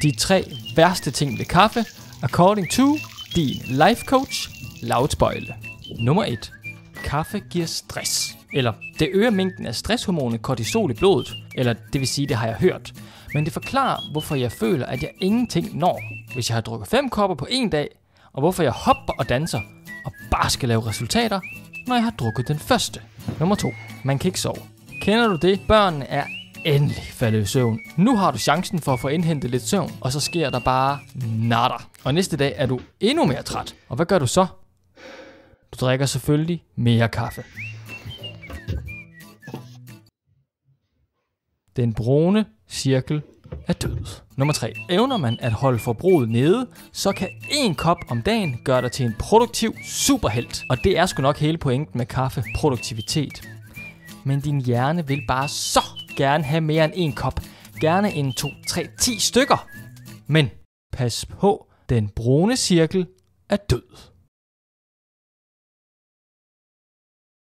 De 3 værste ting ved kaffe, according to din life coach, Laut Spøjle. Nummer 1. Kaffe giver stress. Eller det øger mængden af stresshormonet kortisol i blodet. Eller det vil sige, det har jeg hørt. Men det forklarer, hvorfor jeg føler, at jeg ingenting når, hvis jeg har drukket 5 kopper på en dag. Og hvorfor jeg hopper og danser og bare skal lave resultater, når jeg har drukket den første. Nummer 2. Man kan ikke sove. Kender du det? Børnene er endelig faldet i søvn. Nu har du chancen for at få indhentet lidt søvn, og så sker der bare nada. Og næste dag er du endnu mere træt. Og hvad gør du så? Du drikker selvfølgelig mere kaffe. Den brune cirkel er død. Nummer 3. Evner man at holde forbruget nede, så kan 1 kop om dagen gøre dig til en produktiv superhelt. Og det er sgu nok hele pointen med kaffe. Produktivitet. Men din hjerne vil bare så gerne have mere end 1 kop. Gerne en 2, 3, 10 stykker. Men pas på, den brune cirkel er død.